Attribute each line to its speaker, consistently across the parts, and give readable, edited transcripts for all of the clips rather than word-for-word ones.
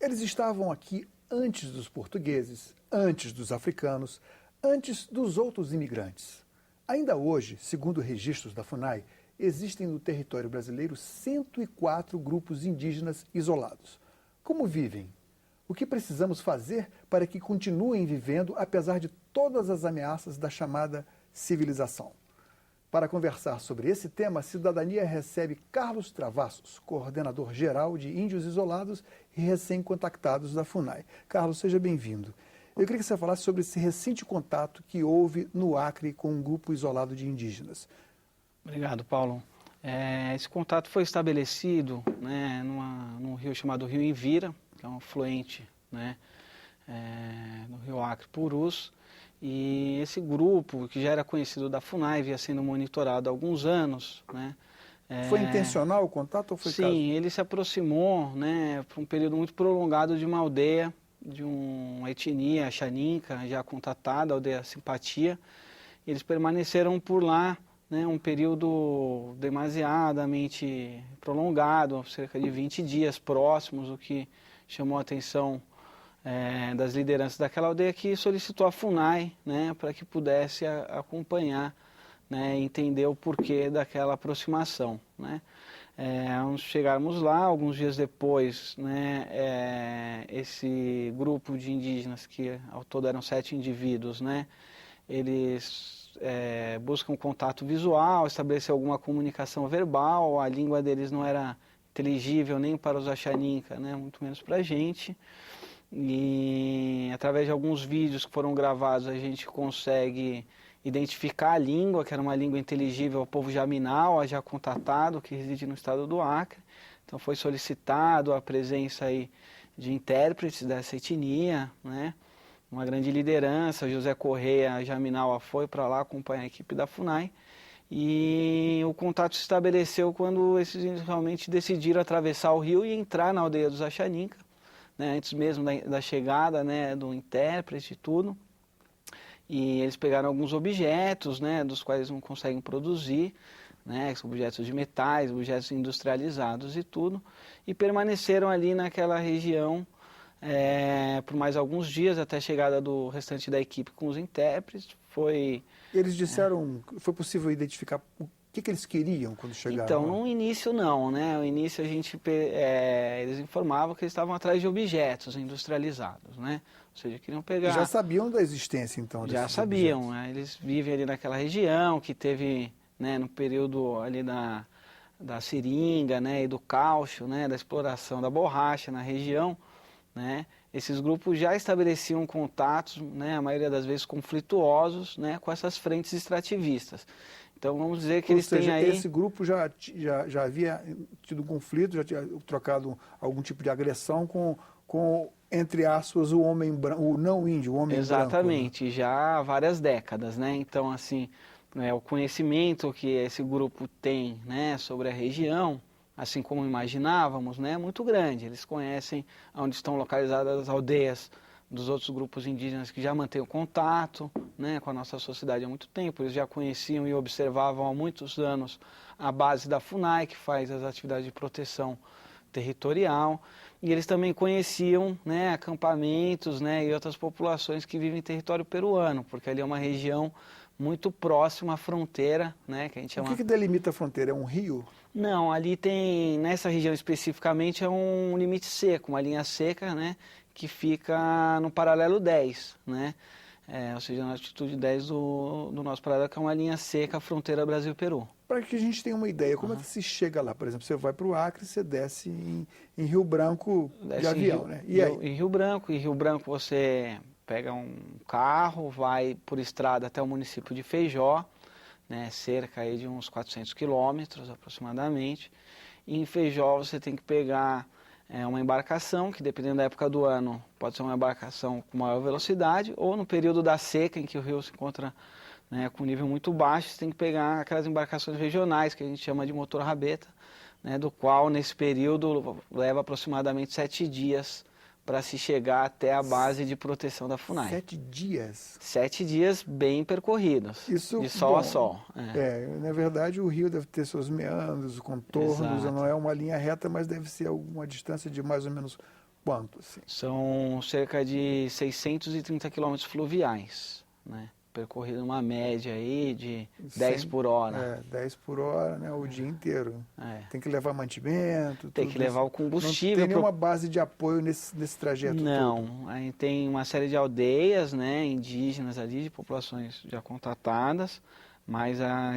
Speaker 1: Eles estavam aqui antes dos portugueses, antes dos africanos, antes dos outros imigrantes. Ainda hoje, segundo registros da FUNAI, existem no território brasileiro 104 grupos indígenas isolados. Como vivem? O que precisamos fazer para que continuem vivendo apesar de todas as ameaças da chamada civilização? Para conversar sobre esse tema, a Cidadania recebe Carlos Travassos, coordenador geral de Índios Isolados e recém-contactados da FUNAI. Carlos, seja bem-vindo. Eu queria que você falasse sobre esse recente contato que houve no Acre com um grupo isolado de indígenas.
Speaker 2: Obrigado, Paulo. Esse contato foi estabelecido, né, num rio chamado Rio Envira, que é um afluente, né, no rio Acre Purus. E esse grupo, que já era conhecido da FUNAI, vinha sendo monitorado há alguns anos, né?
Speaker 1: Foi intencional o contato ou foi caso?
Speaker 2: Sim, ele se aproximou, né, por um período muito prolongado de uma aldeia, de uma etnia xaninca, já contatada, a aldeia Simpatia. Eles permaneceram por lá, né, um período demasiadamente prolongado, cerca de 20 dias próximos, o que chamou a atenção das lideranças daquela aldeia, que solicitou a FUNAI, né, para que pudesse acompanhar, né, entender o porquê daquela aproximação, né. Chegarmos lá, alguns dias depois, né, esse grupo de indígenas, que ao todo eram 7 indivíduos, né, eles buscam contato visual, estabelecer alguma comunicação verbal, a língua deles não era inteligível nem para os Axaninca, né, muito menos para a gente. E através de alguns vídeos que foram gravados a gente consegue identificar a língua, que era uma língua inteligível ao povo Jaminau, já contatado, que reside no estado do Acre. Então foi solicitado a presença aí de intérpretes dessa etnia, né? Uma grande liderança, José Correia Jaminau foi para lá acompanhar a equipe da FUNAI. E o contato se estabeleceu quando esses índios realmente decidiram atravessar o rio e entrar na aldeia dos Axaninca, né, antes mesmo da chegada, né, do intérprete e tudo. E eles pegaram alguns objetos, né, dos quais não conseguem produzir, né, que são objetos de metais, objetos industrializados e tudo, e permaneceram ali naquela região por mais alguns dias, até a chegada do restante da equipe com os intérpretes.
Speaker 1: Eles disseram, foi possível identificar o que eles queriam quando chegaram?
Speaker 2: Então, no início não, né? No início eles informavam que eles estavam atrás de objetos industrializados, né? Ou seja, queriam pegar...
Speaker 1: Já sabiam da existência, então,
Speaker 2: já sabiam, né? Eles vivem ali naquela região que teve, né, no período ali da seringa, né, e do caucho, né, da exploração da borracha na região, né? Esses grupos já estabeleciam contatos, né, a maioria das vezes conflituosos, né, com essas frentes extrativistas. Então, vamos dizer que eles têm aí...
Speaker 1: esse grupo já havia tido conflito, já tinha trocado algum tipo de agressão com entre aspas, o homem branco, o não índio, o homem branco.
Speaker 2: Exatamente, já há várias décadas, né? Então, assim, o conhecimento que esse grupo tem, né, sobre a região, assim como imaginávamos, né, é muito grande. Eles conhecem onde estão localizadas as aldeias dos outros grupos indígenas que já mantêm o contato, né, com a nossa sociedade há muito tempo. Eles já conheciam e observavam há muitos anos a base da FUNAI, que faz as atividades de proteção territorial. E eles também conheciam, né, acampamentos, né, e outras populações que vivem em território peruano, porque ali é uma região muito próxima à fronteira, né, que a gente chama...
Speaker 1: O que delimita a fronteira? É um rio?
Speaker 2: Não, ali tem, nessa região especificamente, é um limite seco, uma linha seca, né, que fica no paralelo 10, né, ou seja, na altitude 10 do nosso paralelo, que é uma linha seca, fronteira Brasil-Peru.
Speaker 1: Para que a gente tenha uma ideia, como é que se chega lá? Por exemplo, você vai para o Acre, você desce em Rio Branco de avião, né? E aí?
Speaker 2: Em Rio Branco você pega um carro, vai por estrada até o município de Feijó, né, cerca aí de uns 400 quilômetros aproximadamente. E em Feijó você tem que pegar uma embarcação, que dependendo da época do ano, pode ser uma embarcação com maior velocidade, ou no período da seca, em que o rio se encontra, né, com nível muito baixo, você tem que pegar aquelas embarcações regionais, que a gente chama de motor rabeta, né, do qual nesse período leva aproximadamente 7 dias para se chegar até a base de proteção da FUNAI.
Speaker 1: 7 dias?
Speaker 2: 7 dias bem percorridos,
Speaker 1: isso,
Speaker 2: de sol a sol.
Speaker 1: Na verdade o rio deve ter seus meandros, contornos,
Speaker 2: Exato.
Speaker 1: não é uma linha reta, mas deve ser alguma distância de mais ou menos quanto? Assim?
Speaker 2: São cerca de 630 quilômetros fluviais, né? Percorrido uma média aí de 10 por hora.
Speaker 1: 10 por hora, né? O dia inteiro. Tem que levar mantimento.
Speaker 2: Tem que levar o combustível.
Speaker 1: Não tem nenhuma base de apoio nesse trajeto todo?
Speaker 2: Não, aí tem uma série de aldeias, né, indígenas ali, de populações já contatadas, mas a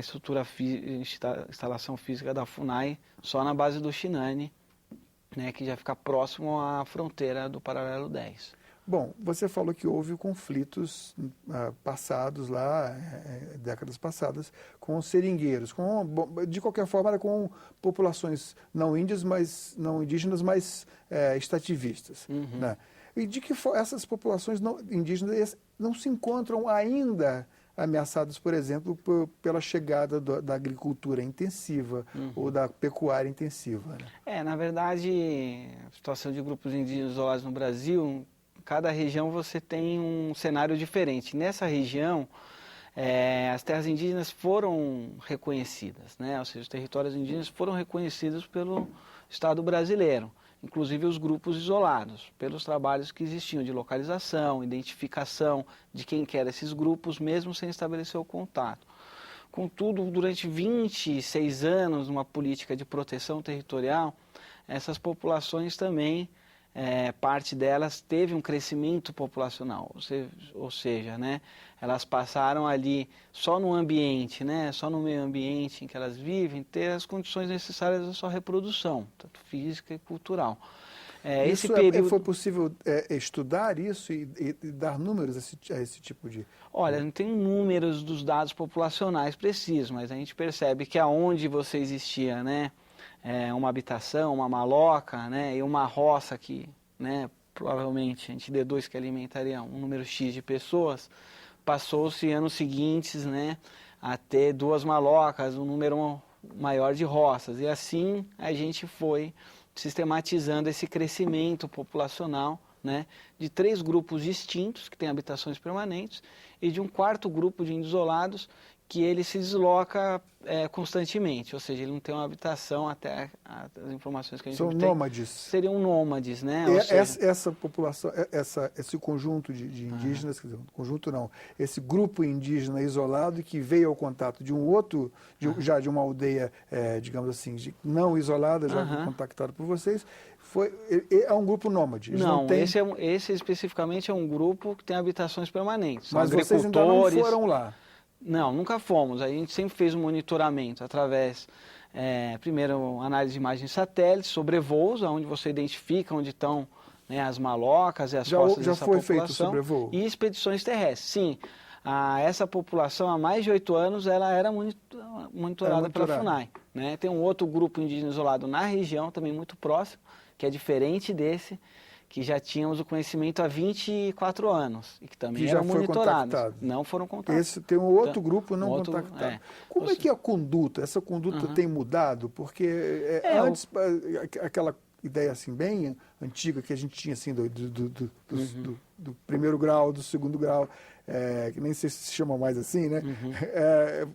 Speaker 2: instalação física da FUNAI só na base do Xinane, né, que já fica próximo à fronteira do Paralelo 10.
Speaker 1: Bom, você falou que houve conflitos passados lá, décadas passadas, com os seringueiros, de qualquer forma, era com populações não índias, mas não indígenas, mas extrativistas. Né? E de que essas populações não indígenas não se encontram ainda ameaçadas, por exemplo, pela chegada da agricultura intensiva ou da pecuária intensiva? Né?
Speaker 2: Na verdade, a situação de grupos indígenas isolados no Brasil, cada região você tem um cenário diferente. Nessa região, as terras indígenas foram reconhecidas, né? Ou seja, os territórios indígenas foram reconhecidos pelo Estado brasileiro, inclusive os grupos isolados, pelos trabalhos que existiam de localização, identificação de quem que eram esses grupos, mesmo sem estabelecer o contato. Contudo, durante 26 anos, numa política de proteção territorial, essas populações também, parte delas teve um crescimento populacional, ou seja, né, elas passaram ali só no ambiente, né, só no meio ambiente em que elas vivem, ter as condições necessárias da sua reprodução, tanto física e cultural.
Speaker 1: Foi possível estudar isso e dar números a esse tipo de...
Speaker 2: Olha, não tem números dos dados populacionais precisos, mas a gente percebe que aonde você existia, né, uma habitação, uma maloca, né, e uma roça que, né, provavelmente a gente deduz que alimentaria um número X de pessoas, passou-se anos seguintes, né, a ter 2 malocas, um número maior de roças. E assim a gente foi sistematizando esse crescimento populacional, né, de 3 grupos distintos que têm habitações permanentes e de um 4º grupo de índios isolados que ele se desloca constantemente, ou seja, ele não tem uma habitação, até as informações que a gente tem...
Speaker 1: São nômades.
Speaker 2: Seriam nômades, né?
Speaker 1: Essa população, esse conjunto de indígenas, quer dizer, conjunto não, esse grupo indígena isolado que veio ao contato de um outro, já de uma aldeia, digamos assim, não isolada, já contactado por vocês, é um grupo nômade.
Speaker 2: Não, esse especificamente é um grupo que tem habitações permanentes. São
Speaker 1: Mas vocês ainda não foram lá?
Speaker 2: Não, nunca fomos. A gente sempre fez um monitoramento através, primeiro, análise de imagens satélites, sobrevoos, onde você identifica onde estão, né, as malocas e as costas dessa população. Já foi feito sobrevoo? E expedições terrestres, sim. Essa população, há mais de 8 anos, ela era monitorada pela FUNAI. Né? Tem um outro grupo indígena isolado na região, também muito próximo, que é diferente desse, que já tínhamos o conhecimento há 24 anos e que também eram monitorados. Não foram contactados.
Speaker 1: Esse tem um outro grupo não contactado. Como é que a conduta? Essa conduta tem mudado? Porque antes, aquela ideia assim bem antiga que a gente tinha assim, do primeiro grau, do segundo grau, que nem sei se chama mais assim, né?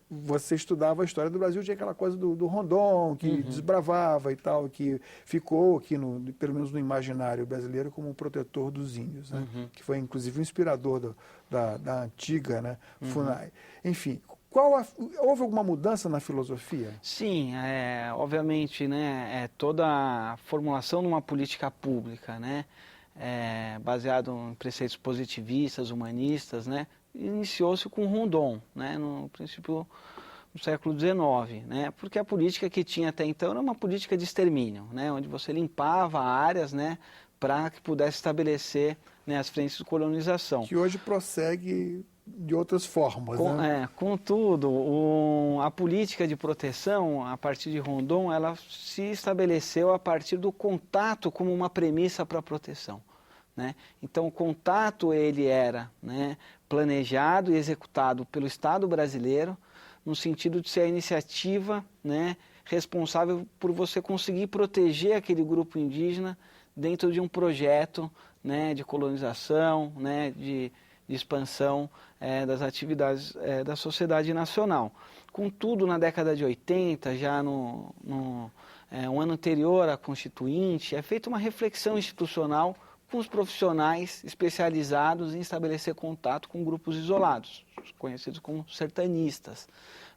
Speaker 1: Você estudava a história do Brasil, tinha aquela coisa do Rondon, que desbravava e tal, que ficou aqui, pelo menos no imaginário brasileiro, como um protetor dos índios, né? Que foi inclusive o inspirador da antiga, né, FUNAI. Enfim, houve alguma mudança na filosofia?
Speaker 2: Sim, obviamente, né, toda a formulação de uma política pública, né, baseado em preceitos positivistas, humanistas, né, iniciou-se com Rondon, né, no princípio do século XIX, né, porque a política que tinha até então era uma política de extermínio, né, onde você limpava áreas, né, para que pudesse estabelecer, né, as frentes de colonização.
Speaker 1: Que hoje prossegue de outras formas, né?
Speaker 2: Contudo, a política de proteção, a partir de Rondon, ela se estabeleceu a partir do contato como uma premissa para a proteção, né? Então, o contato ele era, né, planejado e executado pelo Estado brasileiro, no sentido de ser a iniciativa, né, responsável por você conseguir proteger aquele grupo indígena dentro de um projeto, né, de colonização, né, de expansão das atividades da sociedade nacional. Contudo, na década de 80, já no um ano anterior à Constituinte, é feita uma reflexão institucional com os profissionais especializados em estabelecer contato com grupos isolados, conhecidos como sertanistas,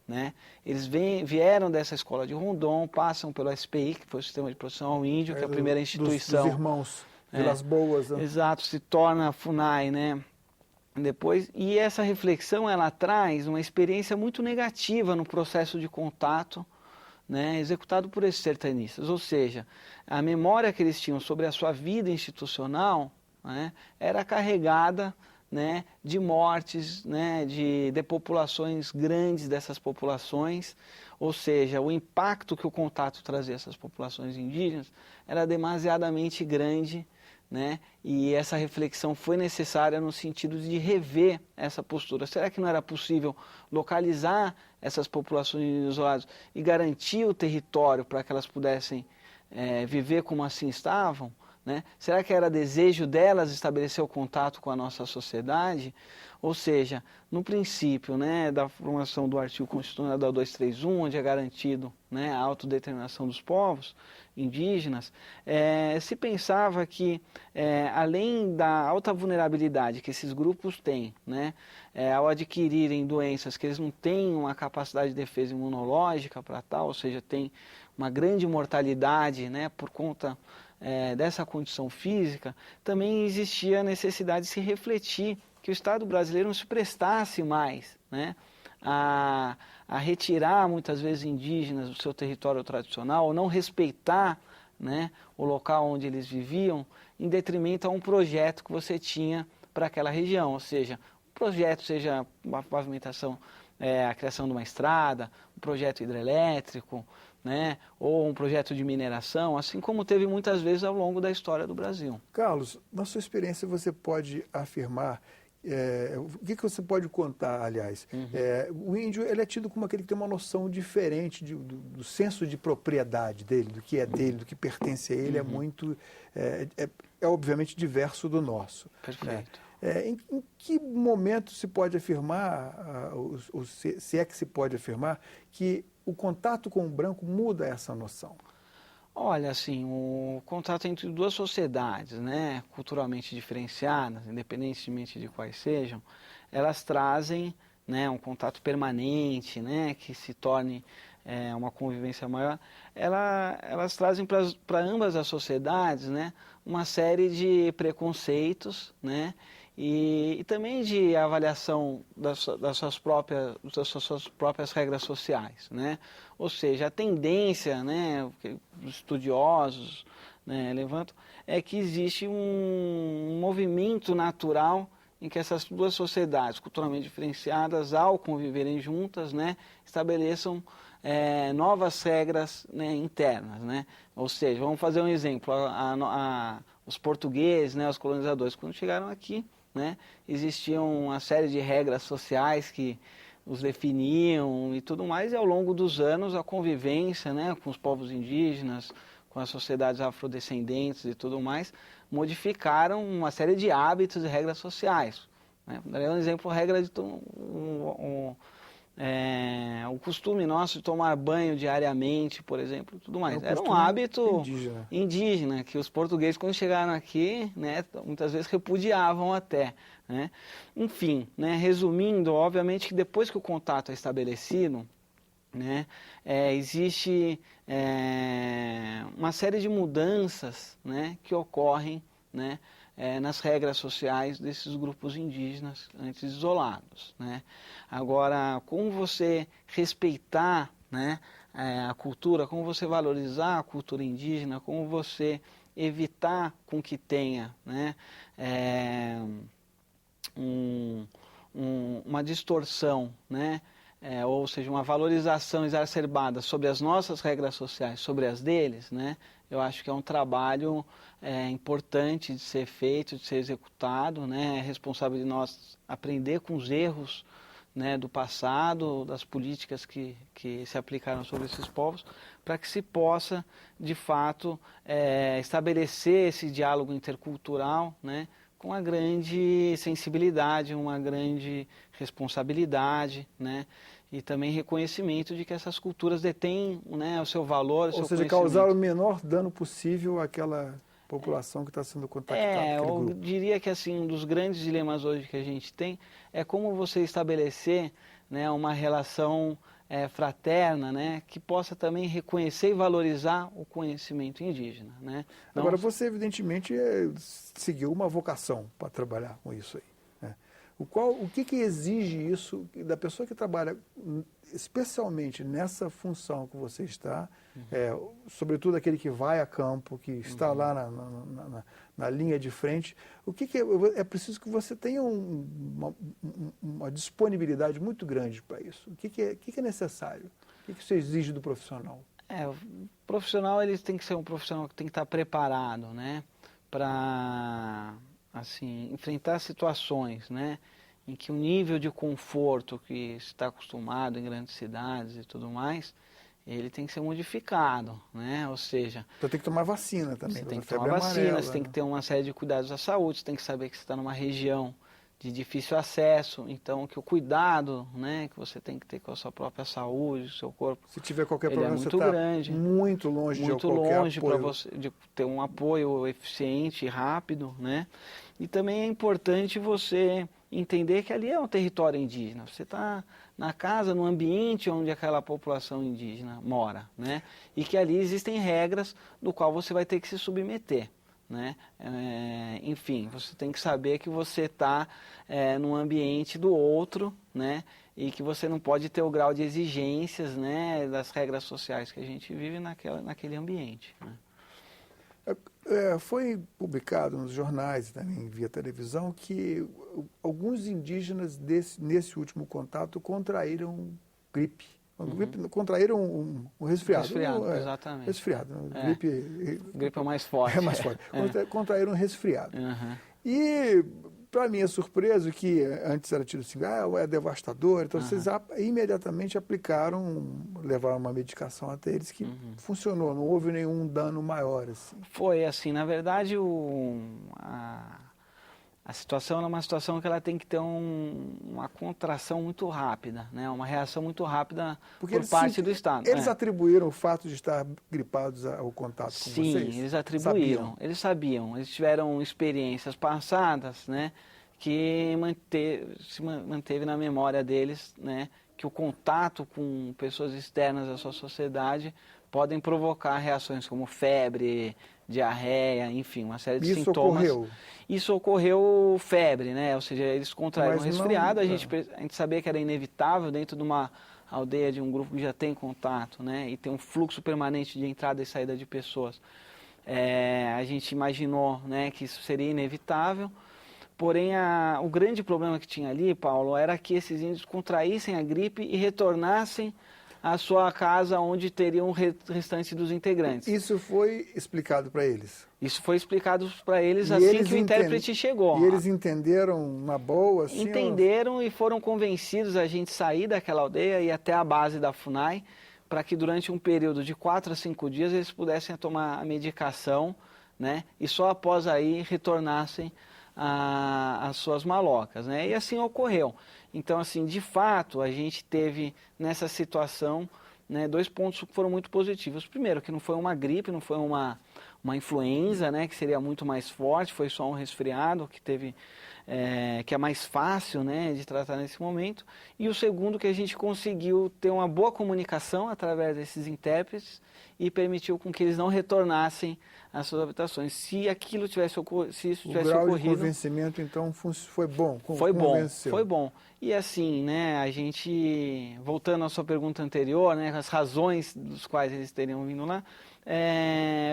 Speaker 2: né? Eles vieram dessa escola de Rondon, passam pelo SPI, que foi o Sistema de Proteção ao Índio, que é a primeira instituição.
Speaker 1: Dos irmãos Vilas Boas. Né?
Speaker 2: Exato, se torna a FUNAI, né? Depois, e essa reflexão, ela traz uma experiência muito negativa no processo de contato, né, executado por esses sertanistas, ou seja, a memória que eles tinham sobre a sua vida institucional, né, era carregada, né, de mortes, né, de depopulações grandes dessas populações, ou seja, o impacto que o contato trazia a essas populações indígenas era demasiadamente grande, né, e essa reflexão foi necessária no sentido de rever essa postura. Será que não era possível localizar essas populações isoladas e garantir o território para que elas pudessem viver como assim estavam? Né? Será que era desejo delas estabelecer o contato com a nossa sociedade? Ou seja, no princípio, né, da formação do artigo constitucional da 231, onde é garantido, né, a autodeterminação dos povos indígenas, se pensava que, além da alta vulnerabilidade que esses grupos têm, né, ao adquirirem doenças que eles não têm uma capacidade de defesa imunológica para tal, ou seja, tem uma grande mortalidade, né, por conta dessa condição física, também existia a necessidade de se refletir que o Estado brasileiro não se prestasse mais, né, a retirar muitas vezes indígenas do seu território tradicional, ou não respeitar, né, o local onde eles viviam, em detrimento a um projeto que você tinha para aquela região, ou seja, um projeto seja uma pavimentação, a criação de uma estrada, um projeto hidrelétrico, né, ou um projeto de mineração, assim como teve muitas vezes ao longo da história do Brasil.
Speaker 1: Carlos, na sua experiência você pode afirmar, o que você pode contar, aliás? O índio ele é tido como aquele que tem uma noção diferente do senso de propriedade dele, do que é dele, do que pertence a ele, é muito, obviamente diverso do nosso.
Speaker 2: Perfeito.
Speaker 1: Né? Em que momento se pode afirmar, se é que se pode afirmar, que o contato com o branco muda essa noção?
Speaker 2: Olha, assim, o contato entre duas sociedades, né, culturalmente diferenciadas, independentemente de quais sejam, elas trazem, né, um contato permanente, né, que se torne uma convivência maior. Elas trazem para ambas as sociedades, né, uma série de preconceitos, né, e também de avaliação das suas próprias regras sociais, né? Ou seja, a tendência, né, que os estudiosos, né, levantam, é que existe um movimento natural em que essas duas sociedades culturalmente diferenciadas, ao conviverem juntas, né, estabeleçam novas regras, né, internas, né? Ou seja, vamos fazer um exemplo, os portugueses, né, os colonizadores, quando chegaram aqui, né, existiam uma série de regras sociais que os definiam e tudo mais, e ao longo dos anos a convivência, né, com os povos indígenas, com as sociedades afrodescendentes e tudo mais, modificaram uma série de hábitos e regras sociais. Né? Darei um exemplo, a regra de o costume nosso de tomar banho diariamente, por exemplo, tudo mais. Era um hábito indígena, que os portugueses, quando chegaram aqui, né, muitas vezes repudiavam até. Né? Enfim, né, resumindo, obviamente que depois que o contato é estabelecido, né, existe uma série de mudanças, né, que ocorrem, né, nas regras sociais desses grupos indígenas antes isolados. Né? Agora, como você respeitar, né, a cultura, como você valorizar a cultura indígena, como você evitar com que tenha, né, uma distorção, né, ou seja, uma valorização exacerbada sobre as nossas regras sociais, sobre as deles, né, eu acho que é um trabalho importante de ser feito, de ser executado, né, é responsável de nós aprender com os erros, né, do passado, das políticas que se aplicaram sobre esses povos, para que se possa, de fato, estabelecer esse diálogo intercultural, né, com uma grande sensibilidade, uma grande responsabilidade, né, e também reconhecimento de que essas culturas detêm, né, o seu valor, o seu
Speaker 1: Ou seja, causar o menor dano possível àquela população que está sendo contactada.
Speaker 2: Eu diria que assim, um dos grandes dilemas hoje que a gente tem é como você estabelecer, né, uma relação fraterna, né, que possa também reconhecer e valorizar o conhecimento indígena, né? Então,
Speaker 1: agora, você evidentemente seguiu uma vocação para trabalhar com isso aí, né? O que exige isso da pessoa que trabalha especialmente nessa função que você está, sobretudo aquele que vai a campo, que está lá na linha de frente, o que é preciso que você tenha uma disponibilidade muito grande para isso? O que é necessário? O que você exige do profissional?
Speaker 2: O profissional ele tem que ser um profissional que tem que estar preparado, né, para assim, enfrentar situações, né, em que o nível de conforto que está acostumado em grandes cidades e tudo mais, ele tem que ser modificado, né? Ou seja...
Speaker 1: Então tem que tomar vacina também.
Speaker 2: Você tem que tomar vacina, você tem que ter uma série de cuidados da saúde, você tem que saber que você está numa região de difícil acesso, então que o cuidado, né, que você tem que ter com a sua própria saúde, o seu corpo,
Speaker 1: se tiver qualquer problema,
Speaker 2: muito
Speaker 1: você está
Speaker 2: grande,
Speaker 1: muito longe de qualquer apoio.
Speaker 2: para você de ter um apoio eficiente e rápido, né? E também é importante você entender que ali é um território indígena. Você está na casa, no ambiente onde aquela população indígena mora, né? E que ali existem regras do qual você vai ter que se submeter, né? Enfim, você tem que saber que você está num ambiente do outro, né? E que você não pode ter o grau de exigências, né, das regras sociais que a gente vive naquele ambiente, né?
Speaker 1: Foi publicado nos jornais e também via televisão que alguns indígenas nesse último contato contraíram gripe. Contraíram um resfriado.
Speaker 2: Exatamente.
Speaker 1: Resfriado.
Speaker 2: Gripe é mais forte.
Speaker 1: É mais forte. Contraíram um resfriado. E, para minha surpresa, que antes era tido assim, é devastador, então vocês imediatamente levaram uma medicação até eles que funcionou, não houve nenhum dano maior. Assim.
Speaker 2: Foi assim, na verdade, a situação é uma situação que ela tem que ter uma contração muito rápida, né? Uma reação muito rápida por parte do Estado.
Speaker 1: Eles atribuíram o fato de estar gripados ao contato com vocês?
Speaker 2: Sim, eles atribuíram. Eles sabiam. Eles tiveram experiências passadas, né? Que se manteve na memória deles, né? Que o contato com pessoas externas à sua sociedade podem provocar reações como febre, diarreia, enfim, uma série de sintomas. Isso ocorreu febre, né? Ou seja, eles contraíram um resfriado, a gente sabia que era inevitável dentro de uma aldeia de um grupo que já tem contato, né? E tem um fluxo permanente de entrada e saída de pessoas. A gente imaginou, né, que isso seria inevitável, porém o grande problema que tinha ali, Paulo, era que esses índios contraíssem a gripe e retornassem à sua casa onde teriam o restante dos integrantes.
Speaker 1: Isso foi explicado para eles?
Speaker 2: Isso foi explicado para eles assim que o intérprete chegou.
Speaker 1: E eles entenderam na boa? Assim,
Speaker 2: entenderam e foram convencidos a gente sair daquela aldeia e ir até a base da FUNAI, para que durante um período de 4 a 5 dias eles pudessem tomar a medicação, né? E só após aí retornassem às suas malocas, né? E assim ocorreu. Então, assim, de fato, a gente teve nessa situação, né, 2 pontos que foram muito positivos. Primeiro, que não foi uma gripe, não foi uma influenza, né, que seria muito mais forte, foi só um resfriado que é mais fácil, né, de tratar nesse momento. E o segundo, que a gente conseguiu ter uma boa comunicação através desses intérpretes e permitiu com que eles não retornassem às suas habitações. Se isso tivesse ocorrido...
Speaker 1: O grau de convencimento, então, foi bom?
Speaker 2: Foi bom. E assim, né, a gente, voltando à sua pergunta anterior, né, as razões dos quais eles teriam vindo lá,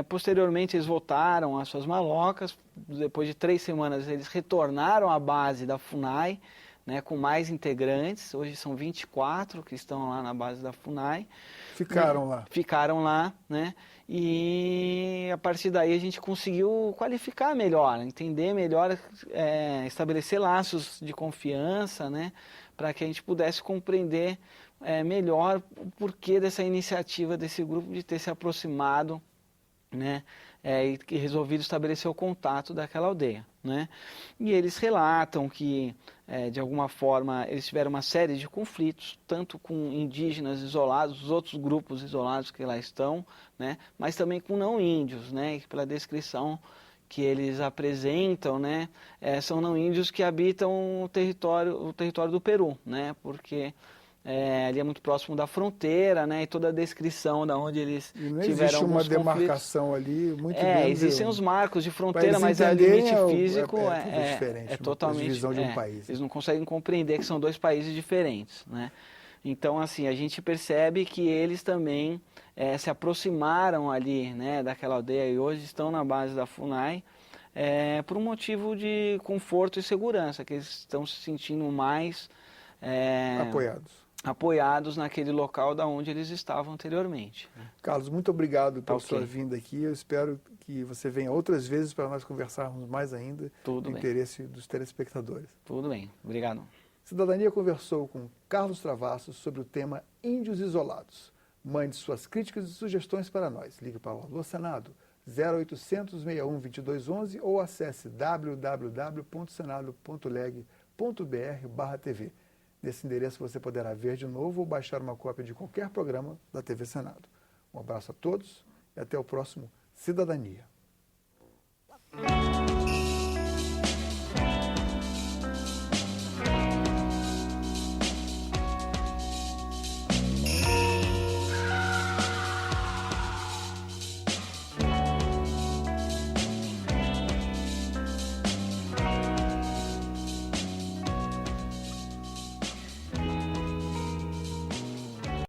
Speaker 2: posteriormente eles voltaram às suas malocas, depois de 3 semanas eles retornaram à base da FUNAI, né, com mais integrantes, hoje são 24 que estão lá na base da FUNAI. Ficaram lá, né, e a partir daí a gente conseguiu qualificar melhor, entender melhor, estabelecer laços de confiança, né, para que a gente pudesse compreender melhor o porquê dessa iniciativa desse grupo de ter se aproximado, né, e resolvido estabelecer o contato daquela aldeia. né? E eles relatam que, de alguma forma, eles tiveram uma série de conflitos, tanto com indígenas isolados, os outros grupos isolados que lá estão, né? Mas também com não índios, né? Que pela descrição que eles apresentam, né? São não índios que habitam o território do Peru, né? Porque ali é muito próximo da fronteira, né? E toda a descrição da onde eles
Speaker 1: E não
Speaker 2: tiveram
Speaker 1: existe uma
Speaker 2: alguns conflitos.
Speaker 1: demarcação ali muito grande.
Speaker 2: Existem os marcos de fronteira,
Speaker 1: Para
Speaker 2: mas
Speaker 1: eles
Speaker 2: o limite
Speaker 1: entenderem,
Speaker 2: físico
Speaker 1: talvez diferente, uma
Speaker 2: totalmente
Speaker 1: divisão de um país.
Speaker 2: Eles não conseguem compreender que são dois países diferentes, né? Então, assim, a gente percebe que eles também se aproximaram ali, né, daquela aldeia e hoje estão na base da FUNAI por um motivo de conforto e segurança, que eles estão se sentindo mais apoiados naquele local da onde eles estavam anteriormente. Né?
Speaker 1: Carlos, muito obrigado pela
Speaker 2: Ok.
Speaker 1: sua vinda aqui. Eu espero que você venha outras vezes para nós conversarmos mais ainda
Speaker 2: Tudo
Speaker 1: no
Speaker 2: bem.
Speaker 1: interesse dos telespectadores.
Speaker 2: Tudo bem, obrigado.
Speaker 1: Cidadania conversou com Carlos Travassos sobre o tema Índios Isolados. Mande suas críticas e sugestões para nós. Ligue para o Alô Senado 0800 61 2211 ou acesse www.senado.leg.br/TV. Nesse endereço você poderá ver de novo ou baixar uma cópia de qualquer programa da TV Senado. Um abraço a todos e até o próximo Cidadania.